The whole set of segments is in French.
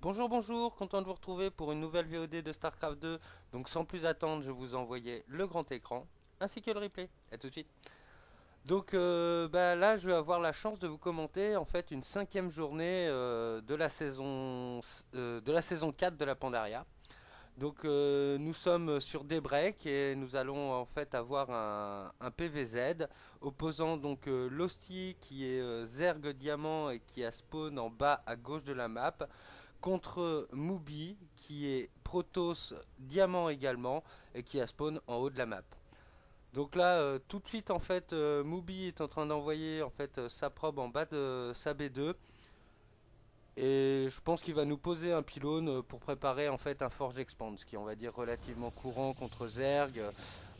Bonjour, bonjour, content de vous retrouver pour une nouvelle VOD de StarCraft 2. Donc sans plus attendre, je vous envoyais le grand écran ainsi que le replay. A tout de suite. Donc là, je vais avoir la chance de vous commenter en fait une cinquième journée de la saison 4 de la Pandaria. Donc nous sommes sur des breaks et nous allons en fait avoir un PVZ opposant donc Losty qui est Zerg Diamant et qui a spawn en bas à gauche de la map contre Mubi qui est Protoss Diamant également et qui a spawn en haut de la map. Donc là, tout de suite en fait, Mubi est en train d'envoyer en fait sa probe en bas de sa B2 et je pense qu'il va nous poser un pylône pour préparer en fait un Forge Expand, ce qui est on va dire relativement courant contre Zerg.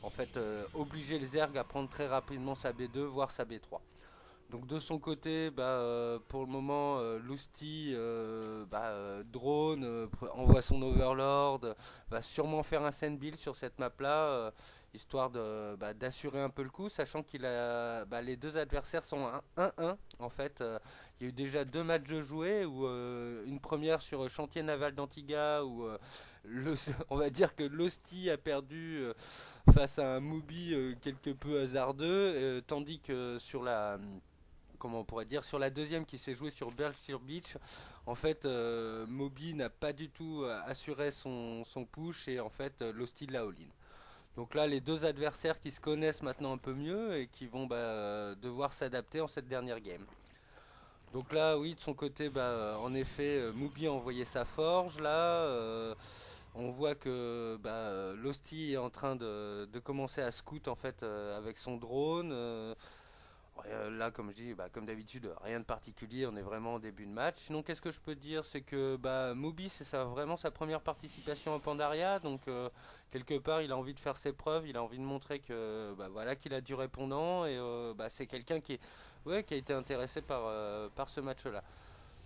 En fait, obliger le Zerg à prendre très rapidement sa B2 voire sa B3. Donc de son côté, pour le moment, Lusty drone, envoie son Overlord, va sûrement faire un send build sur cette map-là, histoire d'assurer un peu le coup, sachant qu'il a les deux adversaires sont 1-1 en fait. Il y a eu déjà deux matchs de joués, où une première sur chantier naval d'Antigua, où on va dire que Lusty a perdu face à un Mubi quelque peu hasardeux, tandis que sur la comment on pourrait dire, sur la deuxième qui s'est jouée sur Berkshire Beach, en fait, Moby n'a pas du tout assuré son push et en fait, l'hostile l'a all-in. Donc là, les deux adversaires qui se connaissent maintenant un peu mieux et qui vont devoir s'adapter en cette dernière game. Donc là, oui, de son côté, en effet, Mubi a envoyé sa forge. Là, on voit que Losty est en train de commencer à scout en fait avec son drone. Là, comme je dis, comme d'habitude, rien de particulier, on est vraiment au début de match. Sinon, qu'est-ce que je peux dire? C'est que Mubi, c'est vraiment sa première participation au Pandaria, donc quelque part, il a envie de faire ses preuves, il a envie de montrer que voilà, qu'il a du répondant, et c'est quelqu'un qui a été intéressé par ce match-là.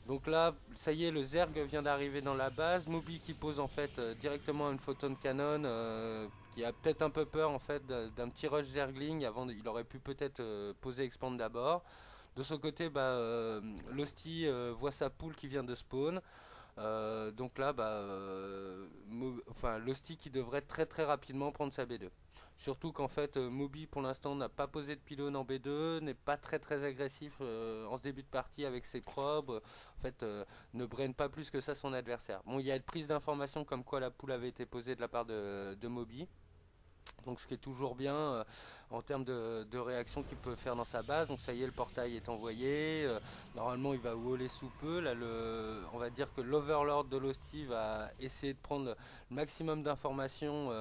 Donc là, ça y est, le Zerg vient d'arriver dans la base. Mubi qui pose en fait directement une photon canon, qui a peut-être un peu peur en fait d'un petit rush Zergling. Il aurait pu peut-être poser Expand d'abord. De son côté, Losty voit sa poule qui vient de spawn. Donc là, Losty qui devrait très très rapidement prendre sa B2. Surtout qu'en fait, Moby pour l'instant n'a pas posé de pylône en B2, n'est pas très très agressif en ce début de partie avec ses probes. En fait, ne braine pas plus que ça son adversaire. Bon, il y a une prise d'information comme quoi la poule avait été posée de la part de Moby. Donc ce qui est toujours bien en termes de réaction qu'il peut faire dans sa base. Donc ça y est, le portail est envoyé. Normalement, il va waller sous peu. Là, on va dire que l'Overlord de Losty va essayer de prendre le maximum d'informations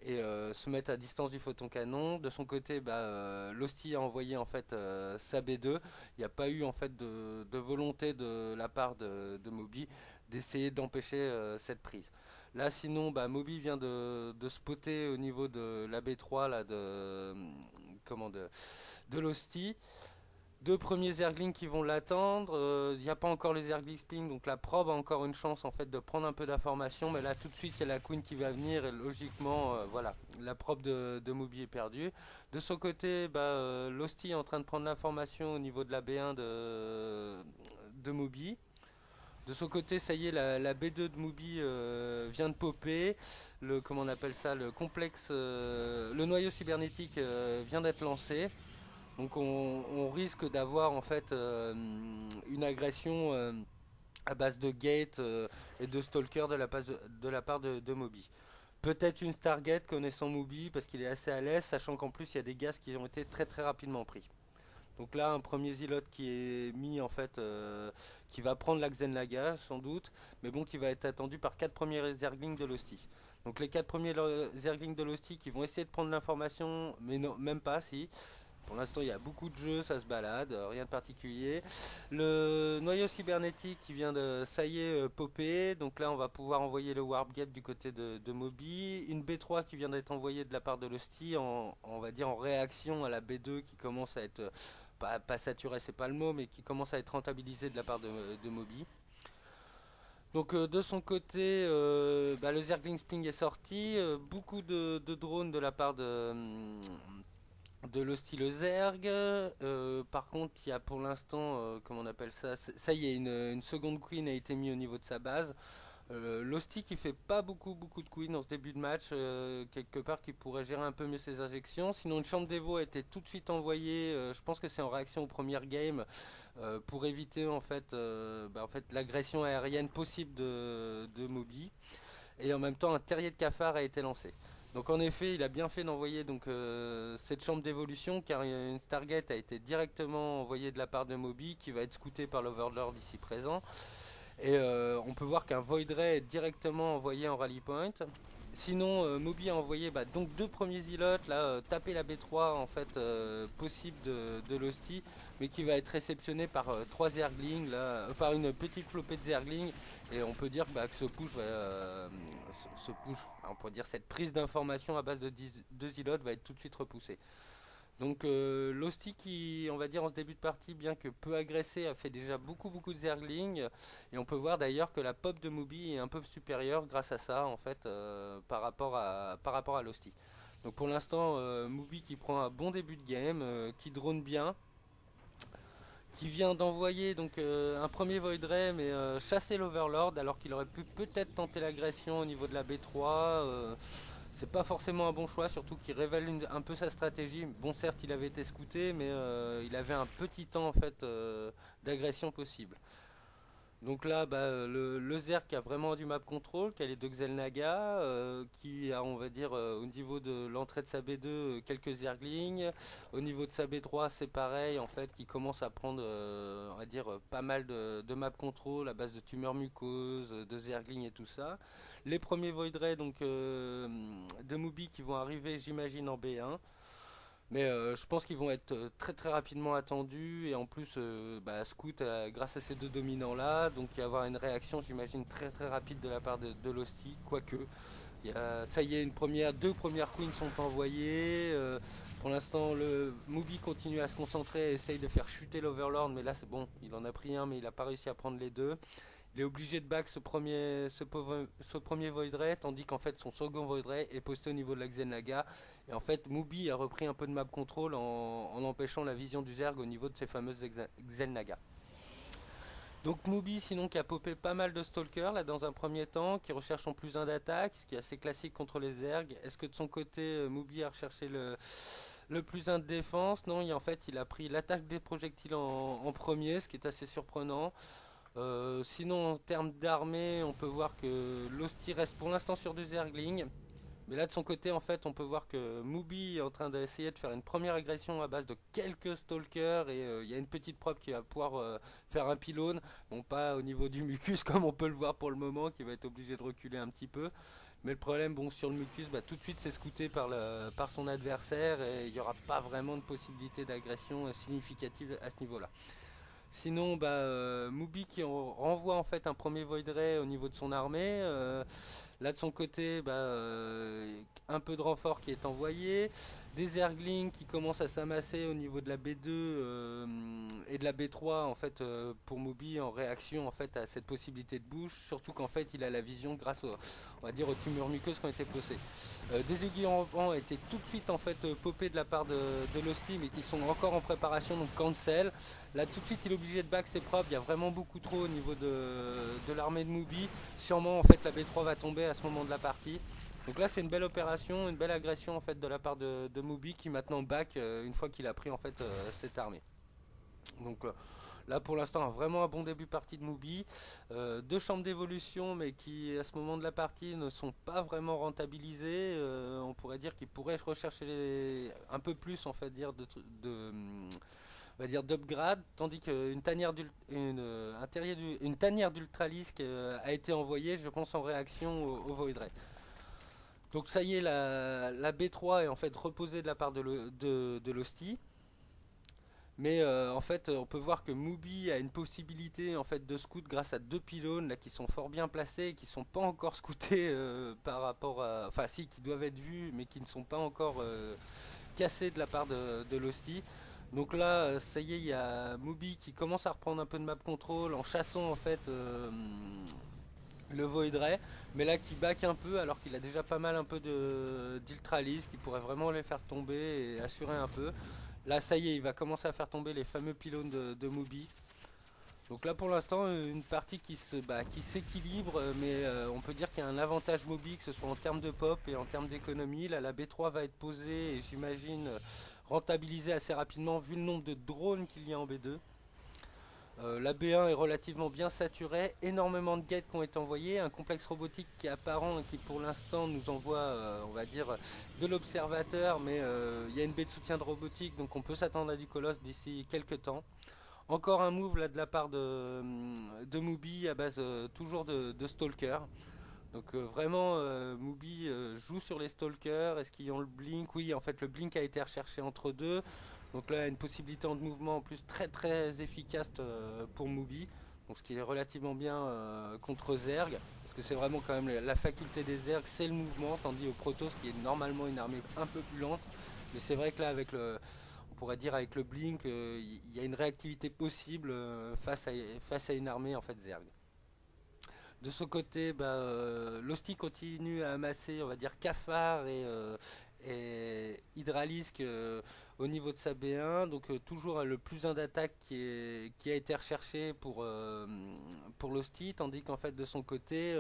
et se mettre à distance du photon canon. De son côté, Losty a envoyé en fait sa B2. Il n'y a pas eu en fait de volonté de la part de Moby d'essayer d'empêcher cette prise. Là, sinon, Moby vient de spotter au niveau de la B3 là, de Losty. Deux premiers Zerglings qui vont l'attendre. Il n'y a pas encore les Zerglings ping, donc la probe a encore une chance en fait de prendre un peu d'informations. Mais là, tout de suite, il y a la Queen qui va venir et logiquement, voilà, la probe de Moby est perdue. De son côté, Losty est en train de prendre l'information au niveau de la B1 de Moby. De son côté, ça y est, la B2 de Mubi vient de popper. Comment on appelle ça, le complexe, le noyau cybernétique vient d'être lancé. Donc on risque d'avoir en fait une agression à base de gate et de stalker de la part de Moby. Peut-être une Stargate connaissant Mubi parce qu'il est assez à l'aise, sachant qu'en plus il y a des gaz qui ont été très très rapidement pris. Donc là, un premier Zilot qui est mis en fait, qui va prendre la Xenlaga sans doute, mais bon, qui va être attendu par 4 premiers Zerglings de Losty. Donc les 4 premiers Zerglings de Losty qui vont essayer de prendre l'information, mais non, même pas si. Pour l'instant, il y a beaucoup de jeux, ça se balade, rien de particulier. Le noyau cybernétique qui vient de, ça y est, popper. Donc là, on va pouvoir envoyer le Warp Gate du côté de Moby. Une B3 qui vient d'être envoyée de la part de Losty, on va dire en réaction à la B2 qui commence à être pas saturé, c'est pas le mot, mais qui commence à être rentabilisé de la part de Moby. Donc de son côté, le Zergling Spring est sorti, beaucoup de drones de la part de l'hostie le Zerg. Par contre, il y a pour l'instant, comment on appelle ça? Ça y est, une seconde queen a été mise au niveau de sa base. L'hostie qui fait pas beaucoup de queen en ce début de match, quelque part qui pourrait gérer un peu mieux ses injections. Sinon, une chambre d'évo a été tout de suite envoyée. Je pense que c'est en réaction aux premières games pour éviter en fait l'agression aérienne possible de Moby. Et en même temps, un terrier de cafard a été lancé. Donc en effet, il a bien fait d'envoyer cette chambre d'évolution car une Stargate a été directement envoyée de la part de Moby qui va être scoutée par l'Overlord ici présent. Et on peut voir qu'un Void Ray est directement envoyé en rally point. Sinon, Moby a envoyé donc deux premiers ilotes, là, taper la B3 en fait possible de l'hostie, mais qui va être réceptionné par trois Zerglings, là, par une petite flopée de Zerglings. Et on peut dire que ce push, on pourrait dire cette prise d'information à base de deux ilotes va être tout de suite repoussée. Donc l'hostie qui, on va dire en ce début de partie, bien que peu agressé, a fait déjà beaucoup de zerglings. Et on peut voir d'ailleurs que la pop de Moby est un peu supérieure grâce à ça en fait par rapport à l'hostie. Donc pour l'instant Moby qui prend un bon début de game, qui drone bien, qui vient d'envoyer un premier Void Ray mais chasser l'Overlord alors qu'il aurait pu peut-être tenter l'agression au niveau de la B3. C'est pas forcément un bon choix, surtout qu'il révèle un peu sa stratégie. Bon, certes, il avait été scouté, mais il avait un petit temps en fait d'agression possible. Donc là, le Zerg qui a vraiment du map control, qui a les deux Xel'Naga, qui a, on va dire, au niveau de l'entrée de sa B2, quelques Zerglings. Au niveau de sa B3, c'est pareil, en fait, qui commence à prendre, on va dire, pas mal de map control à base de tumeurs muqueuses, de Zerglings et tout ça. Les premiers Void Ray, donc, de Moby qui vont arriver, j'imagine, en B1. Mais je pense qu'ils vont être très rapidement attendus et en plus Scout grâce à ces deux dominants là, donc il va y avoir une réaction j'imagine très rapide de la part de l'hostie, quoique ça y est, deux premières queens sont envoyées. Pour l'instant le Moby continue à se concentrer et essaye de faire chuter l'Overlord, mais là c'est bon, il en a pris un mais il n'a pas réussi à prendre les deux. Il est obligé de back ce premier Void Ray, tandis qu'en fait son second Void Ray est posté au niveau de la Xel'Naga. Et en fait Moby a repris un peu de map control en empêchant la vision du Zerg au niveau de ses fameuses Xel'Naga. Donc Moby sinon qui a popé pas mal de Stalker là dans un premier temps, qui recherche en plus un d'attaque, ce qui est assez classique contre les Zerg. Est-ce que de son côté Moby a recherché le plus un de défense? Non, en fait il a pris l'attaque des projectiles en premier, ce qui est assez surprenant. Sinon en termes d'armée on peut voir que l'hostie reste pour l'instant sur deux Zerglings, mais là de son côté en fait on peut voir que Moby est en train d'essayer de faire une première agression à base de quelques stalkers et il y a une petite prop qui va pouvoir faire un pylône, bon pas au niveau du mucus comme on peut le voir pour le moment, qui va être obligé de reculer un petit peu, mais le problème bon sur le mucus tout de suite c'est scouté par son adversaire et il n'y aura pas vraiment de possibilité d'agression significative à ce niveau là. Sinon, Moby qui renvoie en fait un premier Void Ray au niveau de son armée. Là de son côté, un peu de renfort qui est envoyé. Des Zerglings qui commencent à s'amasser au niveau de la B2 et de la B3 en fait pour Moby en réaction en fait à cette possibilité de bouche. Surtout qu'en fait il a la vision grâce on va dire aux tumeurs muqueuses qui ont été posées. Des aiguilles en vent ont été tout de suite en fait popées de la part de l'hostie mais qui sont encore en préparation donc cancel. Là tout de suite il est obligé de back ses propres, il y a vraiment beaucoup trop au niveau de l'armée de Moby. Sûrement en fait la B3 va tomber à ce moment de la partie. Donc là c'est une belle opération, une belle agression en fait de la part de Moby qui maintenant back une fois qu'il a pris en fait cette armée. Donc là pour l'instant vraiment un bon début partie de Moby. Deux chambres d'évolution mais qui à ce moment de la partie ne sont pas vraiment rentabilisées. On pourrait dire qu'ils pourraient rechercher un peu plus en fait dire on va dire d'upgrade, tandis qu'une tanière d'ultralisque a été envoyée je pense en réaction au Void Ray. Donc ça y est, la B3 est en fait reposée de la part de l'hostie. Mais en fait, on peut voir que Moby a une possibilité en fait de scout grâce à deux pylônes là qui sont fort bien placés et qui sont pas encore scoutés par rapport à, enfin si, qui doivent être vus mais qui ne sont pas encore cassés de la part de l'hostie. Donc là, ça y est, il y a Moby qui commence à reprendre un peu de map control en chassant en fait le Voidray, mais là qui back un peu alors qu'il a déjà pas mal un peu de d'Iltralis qui pourrait vraiment les faire tomber et assurer un peu. Là ça y est, il va commencer à faire tomber les fameux pylônes de Mubi. Donc là pour l'instant une partie qui s'équilibre, mais on peut dire qu'il y a un avantage Moby, que ce soit en termes de pop et en termes d'économie. Là la B3 va être posée et j'imagine rentabilisée assez rapidement vu le nombre de drones qu'il y a en B2. La B1 est relativement bien saturée, énormément de gates qui ont été envoyés, un complexe robotique qui est apparent et qui pour l'instant nous envoie, on va dire, de l'observateur, mais il y a une baie de soutien de robotique, donc on peut s'attendre à du colosse d'ici quelques temps. Encore un move là de la part de Mubi à base toujours de Stalker. Donc vraiment Mubi joue sur les Stalkers. Est-ce qu'ils ont le blink? Oui, en fait le blink a été recherché entre deux. Donc là une possibilité de mouvement en plus très très efficace pour Mubi. Donc ce qui est relativement bien contre Zerg. Parce que c'est vraiment quand même la faculté des Zerg, c'est le mouvement. Tandis au Protoss qui est normalement une armée un peu plus lente. Mais c'est vrai que là avec le, on pourrait dire avec le blink, il y a une réactivité possible face à une armée en fait Zerg. De son côté, Losti continue à amasser, on va dire, Cafard et Hydralisk au niveau de sa B1. Donc toujours le plus un d'attaque qui a été recherché pour Losti, tandis qu'en fait de son côté,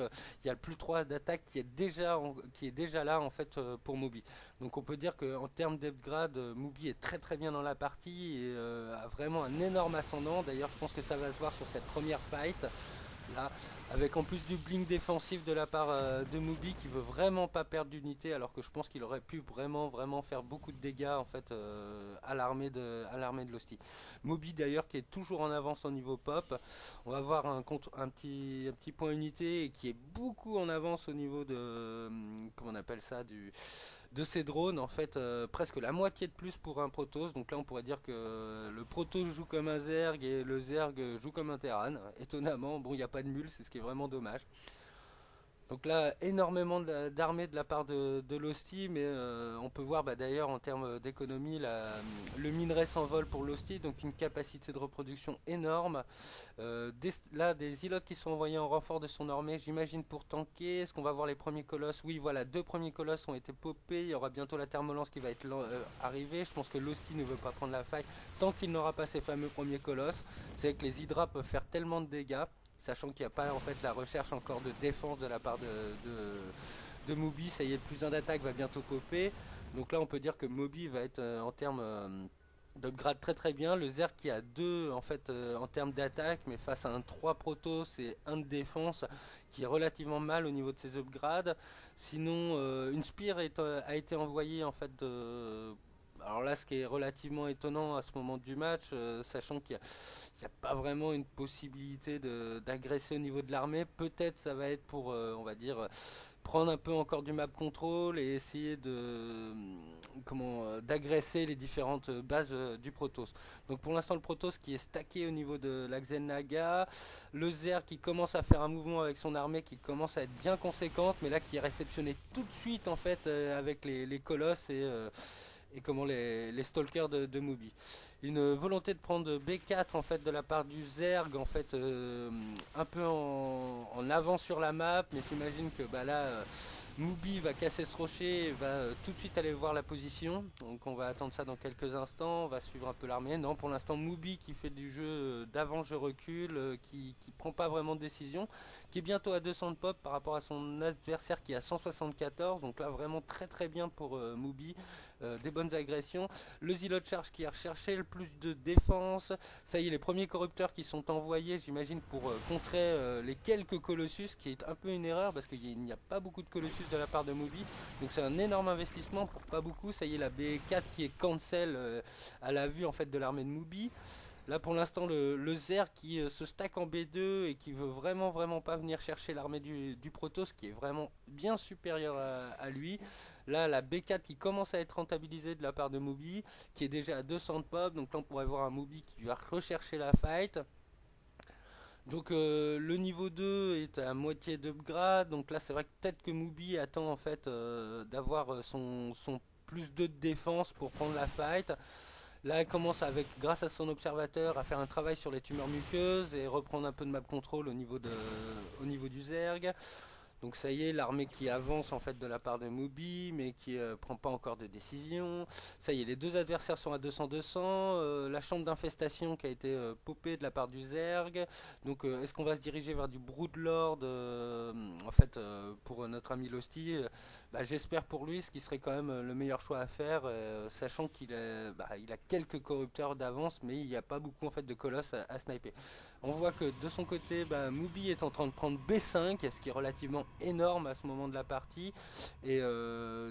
il y a le plus 3 d'attaque qui est déjà là en fait pour Moby. Donc on peut dire qu'en termes d'upgrade, Moby est très très bien dans la partie et a vraiment un énorme ascendant. D'ailleurs je pense que ça va se voir sur cette première fight. Là, avec en plus du blink défensif de la part de Mubi qui veut vraiment pas perdre d'unité, alors que je pense qu'il aurait pu vraiment faire beaucoup de dégâts en fait à l'armée de Losty. Mubi d'ailleurs qui est toujours en avance au niveau pop. On va voir un petit point unité et qui est beaucoup en avance au niveau comment on appelle ça, de ces drones, en fait presque la moitié de plus pour un Protoss. Donc là on pourrait dire que le Protoss joue comme un Zerg et le Zerg joue comme un Terran. Étonnamment, bon il n'y a pas de mule, c'est ce qui est vraiment dommage. Donc là, énormément d'armées de la part de l'Hostie, mais on peut voir d'ailleurs en termes d'économie, le minerai s'envole pour l'Hostie, donc une capacité de reproduction énorme. Là, des îlots qui sont envoyés en renfort de son armée, j'imagine pour tanker. Est-ce qu'on va voir les premiers colosses? Oui, voilà, 2 premiers colosses ont été popés. Il y aura bientôt la thermolance qui va être arrivée. Je pense que l'Hostie ne veut pas prendre la faille tant qu'il n'aura pas ces fameux premiers colosses. C'est vrai que les hydras peuvent faire tellement de dégâts, sachant qu'il n'y a pas en fait la recherche encore de défense de la part de Moby. Ça y est, le plus un d'attaque va bientôt popper. Donc là on peut dire que Moby va être en termes d'upgrade très très bien. Le Zerg qui a 2 en fait en termes d'attaque, mais face à un 3 Protoss et un de défense qui est relativement mal au niveau de ses upgrades. Sinon une Spear a été envoyée en fait alors là, ce qui est relativement étonnant à ce moment du match, sachant qu'il n'y a pas vraiment une possibilité d'agresser au niveau de l'armée, peut-être ça va être pour, on va dire, prendre un peu encore du map control et essayer d'agresser les différentes bases du Protoss. Donc pour l'instant le Protoss qui est stacké au niveau de la Xenaga, le Zer qui commence à faire un mouvement avec son armée qui commence à être bien conséquente, mais là qui est réceptionné tout de suite en fait avec les colosses et comment les stalkers de Mubi. Une volonté de prendre B4 en fait de la part du Zerg en fait un peu en avant sur la map, mais j'imagine que là Mubi va casser ce rocher et va tout de suite aller voir la position. Donc on va attendre ça dans quelques instants, on va suivre un peu l'armée. Non, pour l'instant Mubi qui fait du jeu d'avant je recule, qui prend pas vraiment de décision, qui est bientôt à 200 de pop par rapport à son adversaire qui est à 174. Donc là vraiment très très bien pour Mubi. Des bonnes agressions, le Zilot Charge qui a recherché le plus de défense. Ça y est, les premiers corrupteurs qui sont envoyés, j'imagine, pour contrer les quelques Colossus, qui est un peu une erreur parce qu'il n'y a pas beaucoup de Colossus de la part de Moby. Donc c'est un énorme investissement pour pas beaucoup. Ça y est, la B4 qui est cancel à la vue en fait de l'armée de Moby. Là pour l'instant le Zer qui se stack en B2 et qui veut vraiment pas venir chercher l'armée du Protoss qui est vraiment bien supérieure à lui. Là la B4 qui commence à être rentabilisée de la part de Mubi qui est déjà à 200 de pop. Donc là on pourrait voir un Mubi qui va rechercher la fight. Donc le niveau 2 est à moitié d'upgrade. Donc là c'est vrai que peut-être que Mubi attend en fait d'avoir son plus 2 de défense pour prendre la fight. Là, elle commence avec, grâce à son observateur, à faire un travail sur les tumeurs muqueuses et reprendre un peu de map control au niveau du Zerg. Donc ça y est, l'armée qui avance en fait de la part de Mubi, mais qui prend pas encore de décision. Ça y est, les deux adversaires sont à 200-200. La chambre d'infestation qui a été popée de la part du Zerg. Donc est-ce qu'on va se diriger vers du Broodlord en fait pour notre ami Losty bah, j'espère pour lui, ce qui serait quand même le meilleur choix à faire, sachant il a quelques corrupteurs d'avance, mais il n'y a pas beaucoup en fait de colosses à sniper. On voit que de son côté, bah, Mubi est en train de prendre B5, ce qui est relativement énorme à ce moment de la partie. Et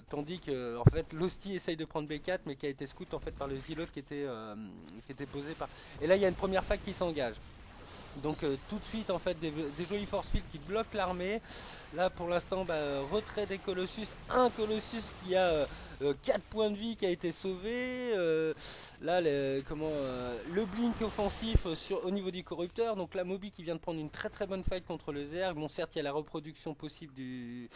tandis que en fait, Losty essaye de prendre B4, mais qui a été scout en fait par le Zilot qui était posé par. Et là, il y a une première fac qui s'engage. Donc tout de suite en fait des jolis force fields qui bloquent l'armée. Là pour l'instant retrait des Colossus, un Colossus qui a 4 points de vie qui a été sauvé. Là le blink offensif au niveau du corrupteur. Donc la Moby qui vient de prendre une très très bonne fight contre le Zerg. Bon certes il y a la reproduction possible du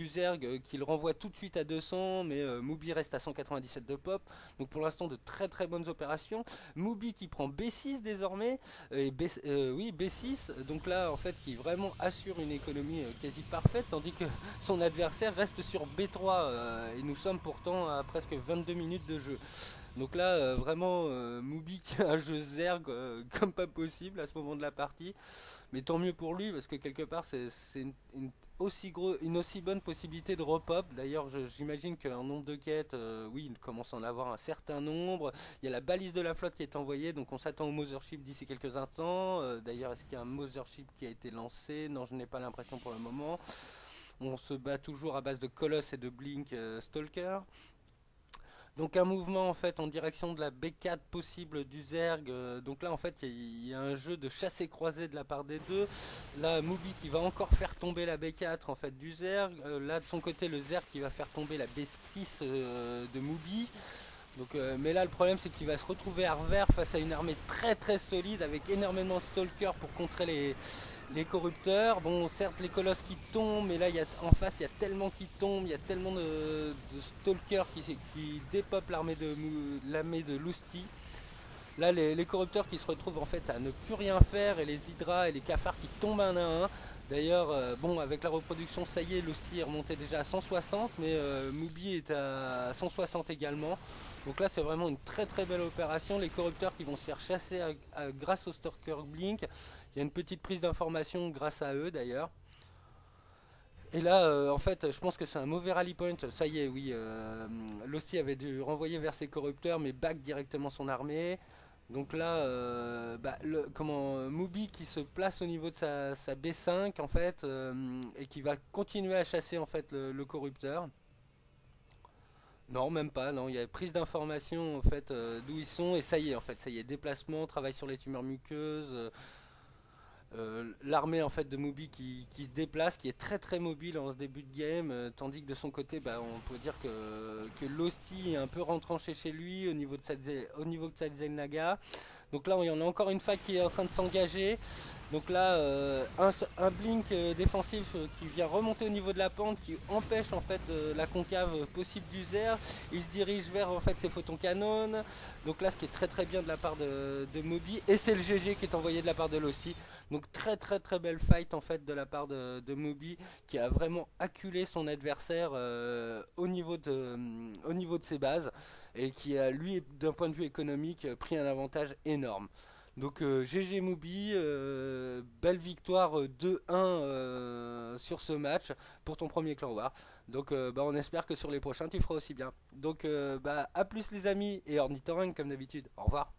Zerg qui le renvoie tout de suite à 200, mais Moby reste à 197 de pop. Donc pour l'instant de très très bonnes opérations. Moby qui prend B6 désormais et oui, B6, donc là en fait qui vraiment assure une économie quasi parfaite, tandis que son adversaire reste sur B3 et nous sommes pourtant à presque 22 minutes de jeu. Donc là vraiment Mubi qui a un jeu Zerg comme pas possible à ce moment de la partie, mais tant mieux pour lui parce que quelque part c'est une aussi bonne possibilité de repop. D'ailleurs j'imagine qu'un nombre de quêtes, oui il commence à en avoir un certain nombre. Il y a la balise de la flotte qui est envoyée, donc on s'attend au Mothership d'ici quelques instants. D'ailleurs est-ce qu'il y a un Mothership qui a été lancé? Non, je n'ai pas l'impression pour le moment. On se bat toujours à base de Colosse et de Blink Stalker. Donc un mouvement en fait en direction de la B4 possible du Zerg. Donc là en fait il y a un jeu de chassé croisé de la part des deux. Là Mubi qui va encore faire tomber la B4 en fait du Zerg. Là de son côté le Zerg qui va faire tomber la B6 de Mubi. Donc, mais là le problème c'est qu'il va se retrouver à revers face à une armée très très solide avec énormément de stalkers pour contrer les corrupteurs. Bon certes les colosses qui tombent, mais là en face il y a tellement qui tombent, il y a tellement de stalkers qui dépopent l'armée de Lusty. Là les corrupteurs qui se retrouvent en fait à ne plus rien faire et les hydras et les cafards qui tombent un à un. D'ailleurs bon avec la reproduction ça y est, Lusty est remonté déjà à 160, mais Mubi est à 160 également. Donc là c'est vraiment une très très belle opération. Les corrupteurs qui vont se faire chasser grâce au Stalker Blink. Il y a une petite prise d'information grâce à eux d'ailleurs. Et là, en fait, je pense que c'est un mauvais rally point. Ça y est, oui. Losty avait dû renvoyer vers ses corrupteurs, mais back directement son armée. Donc là, Mubi qui se place au niveau de sa B5 en fait, et qui va continuer à chasser en fait le corrupteur. Non, même pas. Non, il y a prise d'information en fait d'où ils sont et ça y est en fait, ça y est, déplacement, travail sur les tumeurs muqueuses. L'armée en fait de Mubi qui se déplace, qui est très très mobile en ce début de game, tandis que de son côté, on peut dire que Losty est un peu rentranché chez lui au niveau de Naga. Donc là, il y en a encore une fac qui est en train de s'engager. Donc là, un blink défensif qui vient remonter au niveau de la pente, qui empêche en fait la concave possible du Zer. Il se dirige vers en fait ses photons canons. Donc là, ce qui est très très bien de la part de Moby, et c'est le GG qui est envoyé de la part de Losty. Donc très très très belle fight en fait de la part de Moby, qui a vraiment acculé son adversaire au niveau de ses bases et qui a lui d'un point de vue économique pris un avantage énorme. Donc GG Mubi, belle victoire 2-1 sur ce match pour ton premier clan war. Donc on espère que sur les prochains tu feras aussi bien. Donc à plus les amis et Ornithorynque comme d'habitude. Au revoir.